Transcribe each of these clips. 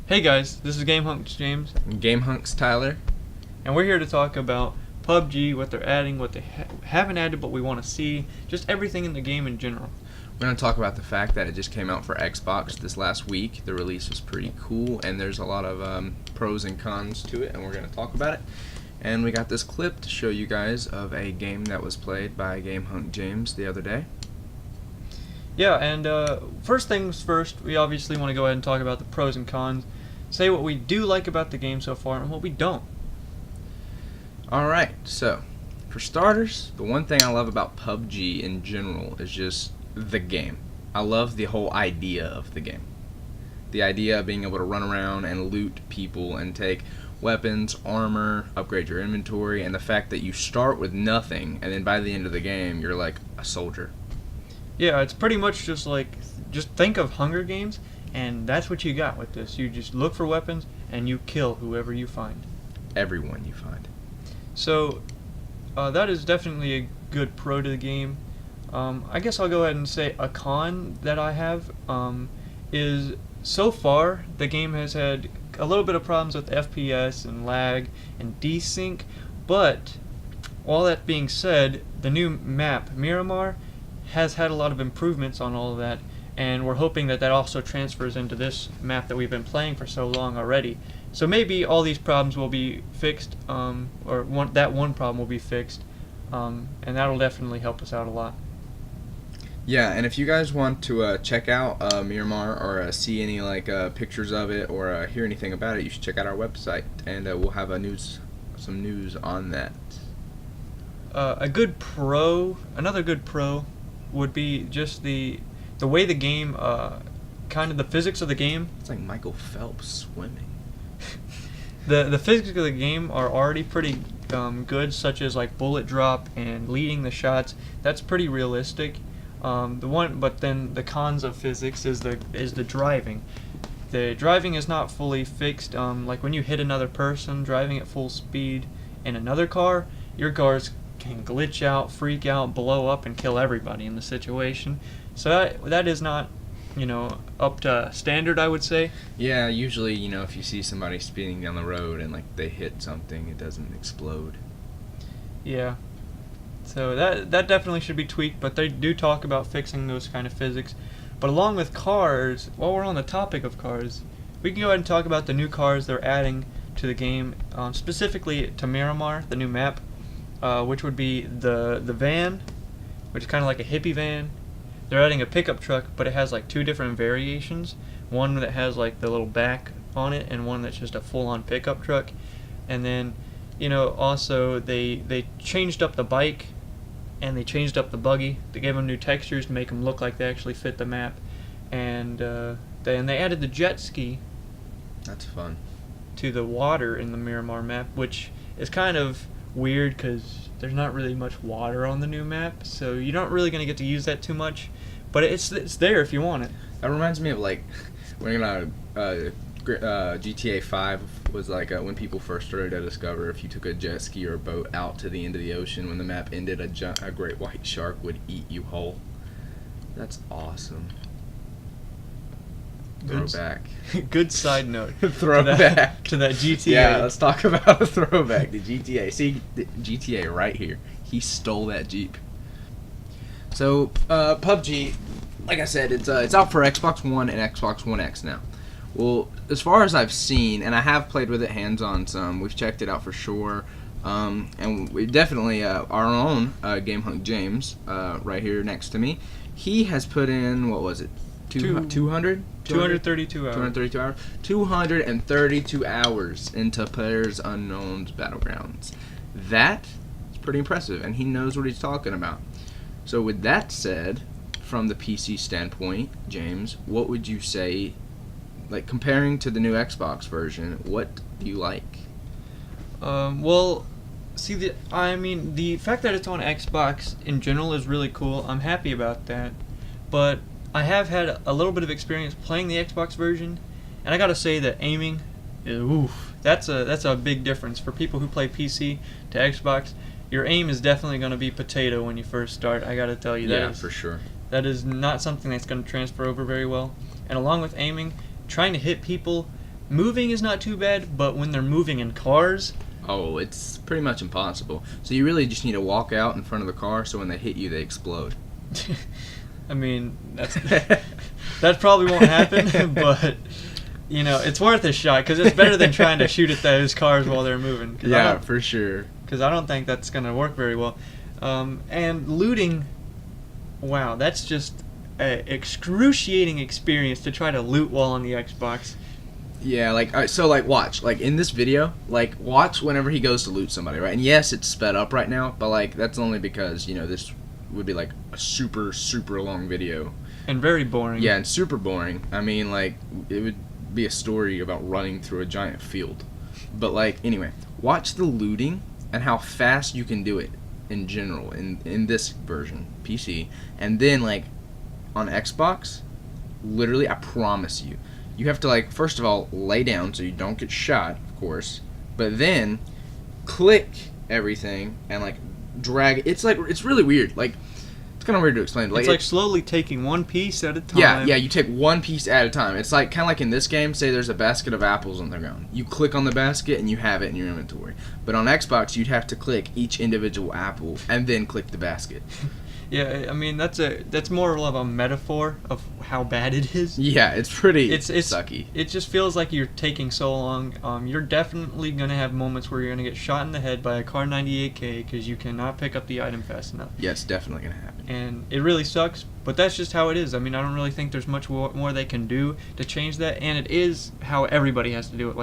Hey guys, this is Game Hunks James, Game Hunks Tyler. and we're here to talk about PUBG, what they're adding, what they haven't added, but we want to see, just everything in the game in general. We're going to talk about the fact that it just came out for Xbox this last week. The release was pretty cool, and there's a lot of pros and cons to it, and we're going to talk about it. And we got this clip to show you guys of a game that was played by Game Hunk James the other day. Yeah, and first things first, we obviously want to go ahead and talk about the pros and cons, say what we do like about the game so far and what we don't. Alright, so, for starters, the one thing I love about PUBG in general is just the game. I love the whole idea of the game. The idea of being able to run around and loot people and take weapons, armor, upgrade your inventory, and the fact that you start with nothing and then by the end of the game you're like a soldier. Yeah, it's pretty much just think of Hunger Games, and that's what you got with this. You just look for weapons and you kill whoever you find. Everyone you find. So, that is definitely a good pro to the game. I guess I'll go ahead and say a con that I have is so far the game has had a little bit of problems with FPS and lag and desync, but all that being said, the new map, Miramar, has had a lot of improvements on all of that, and we're hoping that that also transfers into this map that we've been playing for so long already. So maybe all these problems will be fixed, that one problem will be fixed, and that'll definitely help us out a lot. Yeah, and if you guys want to check out Miramar or see any pictures of it or hear anything about it, you should check out our website, and we'll have some news on that. Another good pro would be just the way the game, kind of the physics of the game. It's like Michael Phelps swimming. The physics of the game are already pretty good, such as like bullet drop and leading the shots. That's pretty realistic. But then the cons of physics is the driving. The driving is not fully fixed. Like when you hit another person driving at full speed in another car, your cars can glitch out, freak out, blow up, and kill everybody in the situation. So that is not, up to standard, I would say. Yeah, usually, if you see somebody speeding down the road and they hit something, it doesn't explode. Yeah. So that definitely should be tweaked, but they do talk about fixing those kind of physics. But along with cars, while we're on the topic of cars, we can go ahead and talk about the new cars they're adding to the game, specifically to Miramar, the new map, which would be the van, which is kind of like a hippie van. They're adding a pickup truck, but it has two different variations. One that has the little back on it, and one that's just a full-on pickup truck. And then, also they changed up the bike, and they changed up the buggy. They gave them new textures to make them look like they actually fit the map. And then they added the jet ski. That's fun. To the water in the Miramar map, which is kind of weird because there's not really much water on the new map, so you're not really going to get to use that too much, but it's there if you want it. That reminds me of when GTA 5 was when people first started to discover if you took a jet ski or a boat out to the end of the ocean, when the map ended, a great white shark would eat you whole. That's awesome. Throwback. Good side note. Throwback to that GTA. Yeah, let's talk about a throwback to GTA. See, the GTA right here. He stole that Jeep. So, PUBG, like I said, it's out for Xbox One and Xbox One X now. Well, as far as I've seen, and I have played with it hands-on some, we've checked it out for sure, and we definitely, our own Game Hunk James, right here next to me, he has put in, what was it, 232 hours. 232 hours. 232 hours into PlayerUnknown's Battlegrounds. That is pretty impressive, and he knows what he's talking about. So with that said, from the PC standpoint, James, what would you say, comparing to the new Xbox version, what do you like? Well, see, the fact that it's on Xbox in general is really cool. I'm happy about that, but I have had a little bit of experience playing the Xbox version, and I gotta say that aiming, that's a big difference for people who play PC to Xbox. Your aim is definitely going to be potato when you first start. I gotta tell you, For sure. That is not something that's going to transfer over very well. And along with aiming, trying to hit people moving is not too bad, but when they're moving in cars, Oh, it's pretty much impossible. So you really just need to walk out in front of the car so when they hit you, they explode. I mean, that probably won't happen, but you know, it's worth a shot because it's better than trying to shoot at those cars while they're moving. Yeah, for sure. Because I don't think that's gonna work very well. And looting, wow, that's just an excruciating experience to try to loot while on the Xbox. Yeah, like, so, like, watch. Like, in this video, like, watch whenever he goes to loot somebody, right? And yes, it's sped up right now, but, like, that's only because, you know, this would be, like, a super, super long video. And very boring. Yeah, and super boring. I mean, like, it would be a story about running through a giant field. But, like, anyway, watch the looting and how fast you can do it in general in this version, PC. And then, like, on Xbox, literally, I promise you, you have to, like, first of all, lay down so you don't get shot, of course, but then click everything and, like, drag. It's, like, it's really weird. Like, it's kind of weird to explain. It's like slowly taking one piece at a time. Yeah, you take one piece at a time. It's like kind of like in this game, say there's a basket of apples on the ground. You click on the basket and you have it in your inventory. But on Xbox, you'd have to click each individual apple and then click the basket. Yeah, I mean that's more of a metaphor of how bad it is. Yeah, it's pretty it's sucky. It just feels like you're taking so long. You're definitely gonna have moments where you're gonna get shot in the head by a Car 98K because you cannot pick up the item fast enough. Yeah, it's definitely gonna happen. And it really sucks, but that's just how it is. I mean, I don't really think there's much more they can do to change that, and it is how everybody has to do it.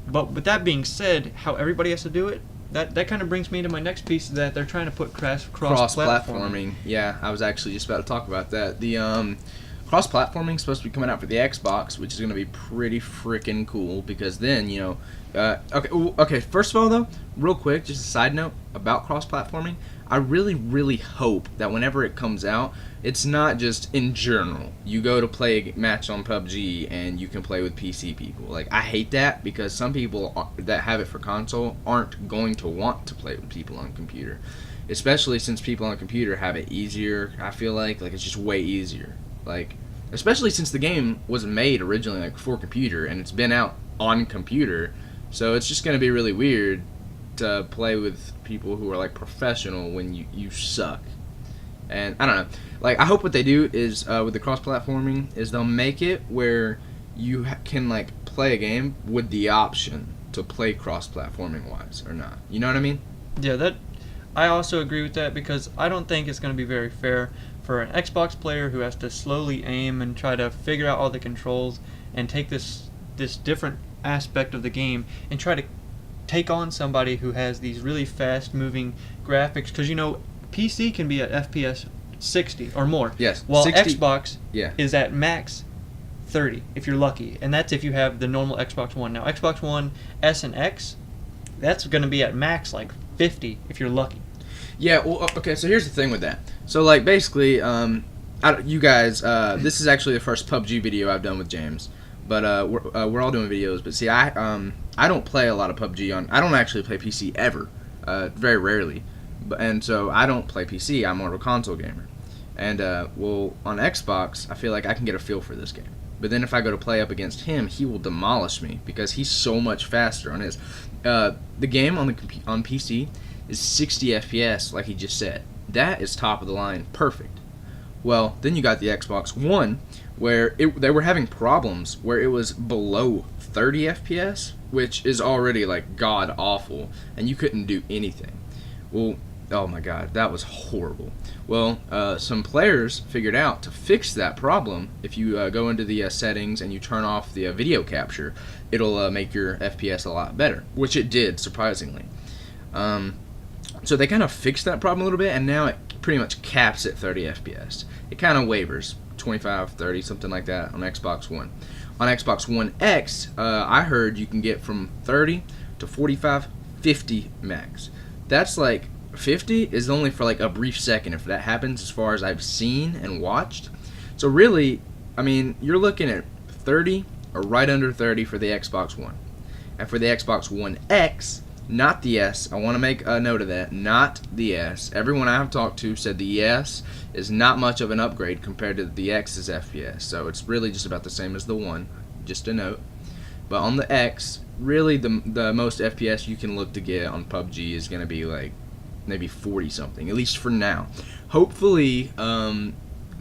But with that being said, how everybody has to do it. That kind of brings me to my next piece, that they're trying to put cross-platforming. Yeah, I was actually just about to talk about that. The cross-platforming is supposed to be coming out for the Xbox, which is going to be pretty freaking cool because then, you know... okay, first of all, though, real quick, just a side note about cross-platforming. I really, really hope that whenever it comes out, it's not just in general. You go to play a match on PUBG and you can play with PC people. Like, I hate that because some people that have it for console aren't going to want to play with people on computer. Especially since people on computer have it easier, I feel like it's just way easier. Like, especially since the game was made originally like for computer and it's been out on computer. So it's just going to be really weird to play with people who are like professional when you suck. And I don't know, like, I hope what they do is with the cross-platforming is they'll make it where you can like play a game with the option to play cross-platforming wise or not. You know what I mean? Yeah, I also agree with that because I don't think it's going to be very fair for an Xbox player who has to slowly aim and try to figure out all the controls and take this different aspect of the game and try to take on somebody who has these really fast moving graphics, because you know PC can be at FPS 60 or more. Yes. While 60, Xbox yeah, is at max 30 if you're lucky, and that's if you have the normal Xbox One. Now Xbox One S and X, that's going to be at max like 50 if you're lucky. Yeah. Well, okay. So here's the thing with that. So like basically, you guys, this is actually the first PUBG video I've done with James. But we're all doing videos. But see, I don't play a lot of PUBG on. I don't actually play PC ever, very rarely. And so I don't play PC. I'm more of a console gamer. And well, on Xbox, I feel like I can get a feel for this game. But then if I go to play up against him, he will demolish me because he's so much faster on his. The game on PC is 60 FPS, like he just said. That is top of the line, perfect. Well, then you got the Xbox One, where they were having problems where it was below 30 FPS, which is already like god awful, and you couldn't do anything. Well, oh my god, that was horrible. Well, some players figured out to fix that problem. If you go into the settings and you turn off the video capture, it'll make your FPS a lot better, which it did, surprisingly. So they kind of fixed that problem a little bit, and now it pretty much caps at 30 FPS. It kind of wavers, 25, 30, something like that on Xbox One. On Xbox One X, I heard you can get from 30 to 45, 50 max. That's like 50 is only for like a brief second if that happens, as far as I've seen and watched. So really, I mean, you're looking at 30 or right under 30 for the Xbox One. And for the Xbox One X, not the S, I want to make a note of that, not the S. Everyone I have talked to said the S is not much of an upgrade compared to the X's FPS. So it's really just about the same as the One. just a note. But on the X, really the most FPS you can look to get on PUBG is going to be like maybe 40 something, at least for now. Hopefully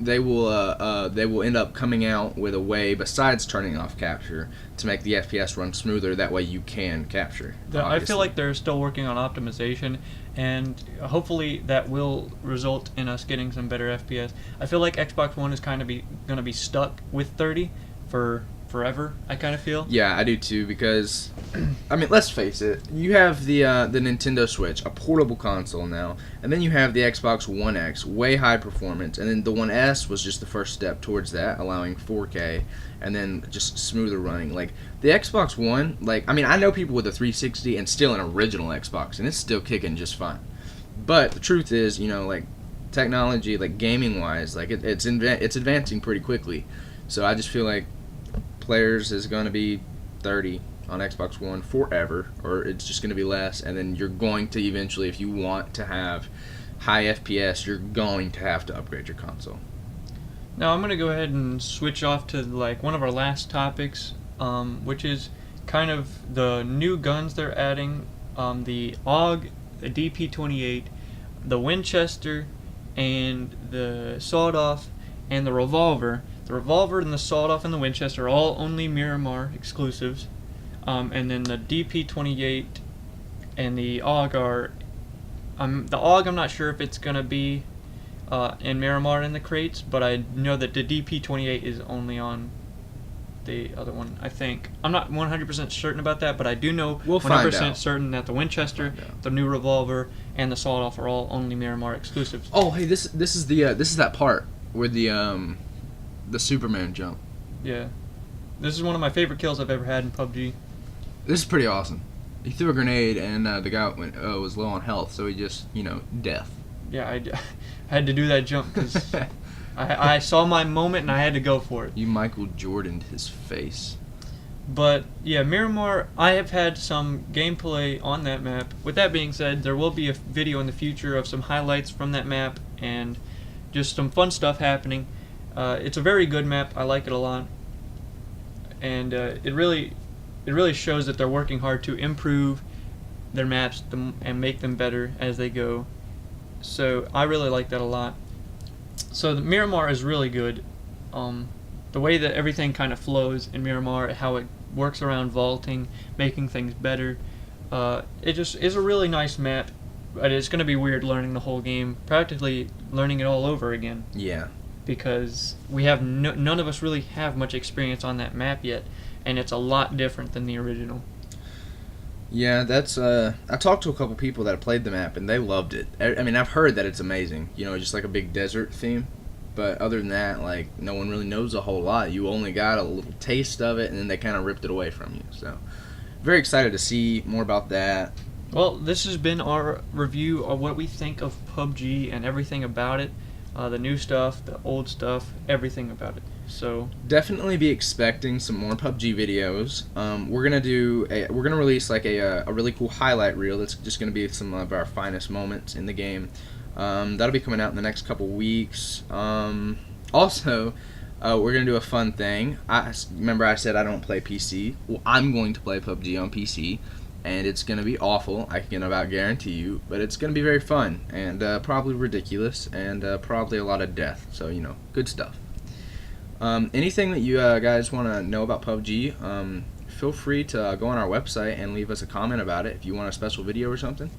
they will end up coming out with a way besides turning off capture to make the FPS run smoother. That way you can capture. I feel like they're still working on optimization, and hopefully that will result in us getting some better FPS. I feel like Xbox One is kind of going to be stuck with 30 for forever, I kind of feel. Yeah, I do too, because I mean, let's face it, you have the Nintendo Switch, a portable console now, and then you have the Xbox One X, way high performance, and then the One S was just the first step towards that, allowing 4K, and then just smoother running. Like, the Xbox One, like, I mean, I know people with a 360 and still an original Xbox, and it's still kicking just fine. But the truth is, you know, like, technology, like, gaming-wise, like, it's advancing pretty quickly. So I just feel like players is going to be 30 on Xbox One forever, or it's just going to be less, and then you're going to eventually, if you want to have high FPS, you're going to have to upgrade your console. Now I'm going to go ahead and switch off to like one of our last topics, which is kind of the new guns they're adding, the AUG, the DP28, the Winchester, and the sawed-off, and the revolver. The revolver and the sawed-off and the Winchester are all only Miramar exclusives, and then the DP28 and the AUG are. The AUG, I'm not sure if it's gonna be in Miramar in the crates, but I know that the DP28 is only on the other one. I think I'm not 100% certain about that, but I do know 100% certain that the Winchester, the new revolver, and the sawed-off are all only Miramar exclusives. Oh, hey, this is that part where the Superman jump. Yeah. This is one of my favorite kills I've ever had in PUBG. This is pretty awesome. He threw a grenade, and the guy was low on health, so he just, death. Yeah, I had to do that jump because I saw my moment and I had to go for it. You Michael Jordan'd his face. But, yeah, Miramar, I have had some gameplay on that map. With that being said, there will be a video in the future of some highlights from that map and just some fun stuff happening. It's a very good map. I like it a lot, and it really shows that they're working hard to improve their maps and make them better as they go. So I really like that a lot. So the Miramar is really good. The way that everything kind of flows in Miramar, how it works around vaulting, making things better. It just is a really nice map, but it's going to be weird learning the whole game, practically learning it all over again. Yeah. Because we have none of us really have much experience on that map yet, and it's a lot different than the original. Yeah, that's I talked to a couple people that have played the map and they loved it. I mean, I've heard that it's amazing, just like a big desert theme, but other than that, like, no one really knows a whole lot. You only got a little taste of it, and then they kind of ripped it away from you. So very excited to see more about that. Well, this has been our review of what we think of PUBG and everything about it. The new stuff, the old stuff, everything about it. So definitely be expecting some more PUBG videos. We're gonna release like a really cool highlight reel. That's just gonna be some of our finest moments in the game. That'll be coming out in the next couple weeks. Also, we're gonna do a fun thing. Remember I said I don't play PC. Well, I'm going to play PUBG on PC. And it's going to be awful, I can about guarantee you, but it's going to be very fun, and probably ridiculous, and probably a lot of death, so, good stuff. Anything that you guys want to know about PUBG, feel free to go on our website and leave us a comment about it if you want a special video or something.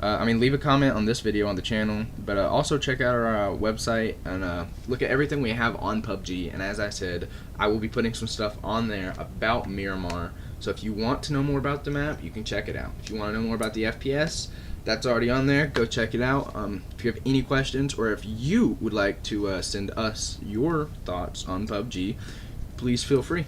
Leave a comment on this video on the channel, but also check out our website and look at everything we have on PUBG, and as I said, I will be putting some stuff on there about Miramar. So if you want to know more about the map, you can check it out. If you want to know more about the FPS, that's already on there. Go check it out. If you have any questions, or if you would like to send us your thoughts on PUBG, please feel free.